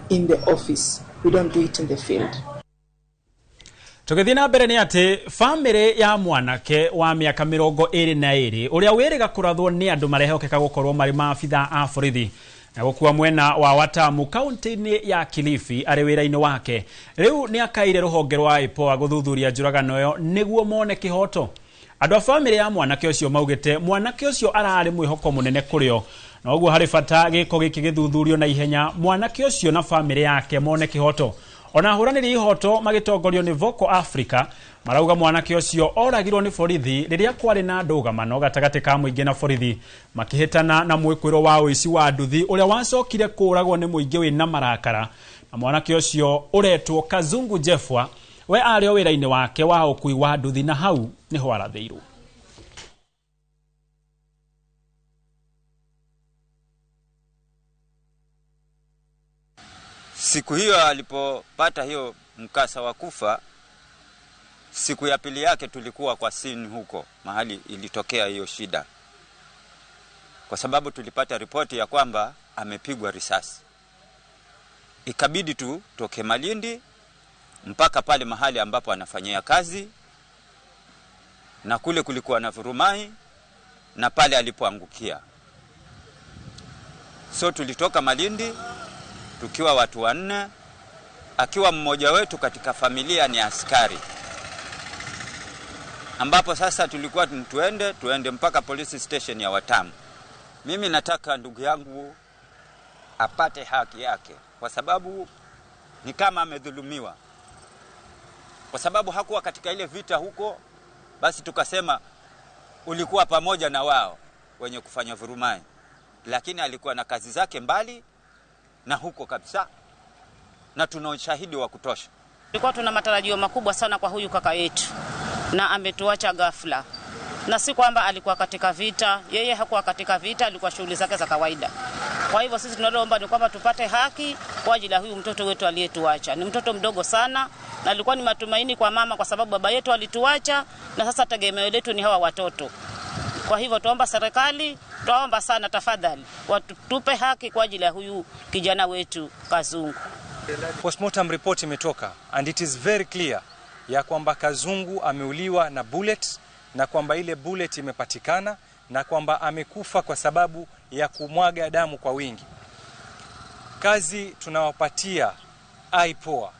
in the office. We don't do it in the field. Tugithina mbere ni ati family ya mwanake wa miaka 22 uria wiriga kurathwo ni andu marehokeka gukorwo mari maabitha a borithi na gukua mwena wa Watamu kaunti-ini ya Kilifi ari wira-ini wake riu ni akaire ruhonge rwa IPOA guthuthuria njuragano yo niguo mone kihoto. Andu a family ya mwanake ucio maugite mwanake ucio arari mwihoko munene kurio na uguo hari bata giko giki githuthurio na ihenya mwanake ucio na family yake mone kihoto. Ona huraniri ihoto magitongorio ni Voco Africa marauga mwanake ucio oragirwo ni borithi riria kwari na ndugamano gatagati ka muingi na borithi makihitana na mwikwiro wa uici wa nduthi uria wacokire kuragwo ni muingi wina marakara na mwanake ucio uretwo Kazungu Jeffwa we ario wira-ini wake wa ukui wa nduthi na hau niho aratheiru. Siku hiyo alipopata hiyo mkasa wa kufa, siku ya pili yake tulikuwa kwa scene huko mahali ilitokea hiyo shida, kwa sababu tulipata ripoti ya kwamba amepigwa risasi. Ikabidi tu toke Malindi mpaka pale mahali ambapo anafanyia kazi, na kule kulikuwa na vurumai na pale alipoangukia. So tulitoka Malindi tukiwa watu 4, akiwa mmoja wetu katika familia ni askari, ambapo sasa tulikuwa tuende mpaka police station ya Watamu. Mimi nataka ndugu yangu apate haki yake, kwa sababu ni kama amedhulumiwa, kwa sababu hakuwa katika ile vita huko. Basi tukasema ulikuwa pamoja na wao wenye kufanya vurumai, lakini alikuwa na kazi zake mbali na huko kabisa, na tuna ushahidi wa kutosha. Tulikuwa tuna matarajio makubwa sana kwa huyu kaka yetu, na ametuacha ghafla. Na si kwamba alikuwa katika vita, yeye hakuwa katika vita, alikuwa shughuli zake za kawaida. Kwa hivyo sisi tunaloomba ni kwamba tupate haki kwa ajili ya huyu mtoto wetu aliyetuacha. Ni mtoto mdogo sana na alikuwa ni matumaini kwa mama, kwa sababu baba yetu alituacha na sasa tegemeo letu ni hawa watoto. Kwa hivyo tuomba serikali, tuomba sana tafadhali watupe haki kwa ajili ya huyu kijana wetu Kazungu. Postmortem report imetoka and it is very clear ya kwamba Kazungu ameuliwa na bullet, na kwamba ile bullet imepatikana, na kwamba amekufa kwa sababu ya kumwaga damu kwa wingi. Kazi tunawapatia IPOA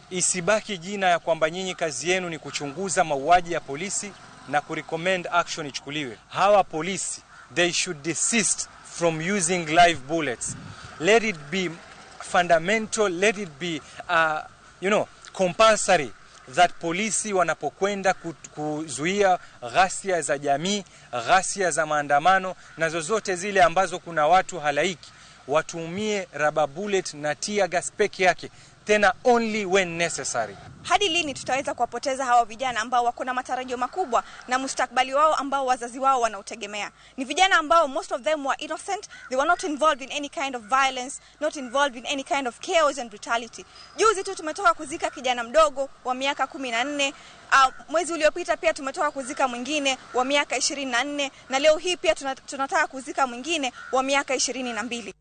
isibaki jina ya kwamba nyinyi kazi yenu ni kuchunguza mauaji ya polisi na kurecommend action ichukuliwe. Hawa polisi, they should desist from using live bullets. Let it be fundamental, let it be compulsory that polisi wanapokwenda kuzuia ghasia za jamii, ghasia za maandamano na zozote zile ambazo kuna watu halaiki, watumie rubber bullet na tear gas peke yake, tena only when necessary. Hadi lini tutaweza kuwapoteza hawa vijana ambao wako na matarajio makubwa na mustakabali wao ambao wazazi wao wanautegemea? Ni vijana ambao most of them were innocent, they were not involved in any kind of violence, not involved in any kind of chaos and brutality. Juzi tu tumetoka kuzika kijana mdogo wa miaka 14, mwezi uliopita pia tumetoka kuzika mwingine wa miaka 24, na leo hii pia tunataka kuzika mwingine wa miaka 22.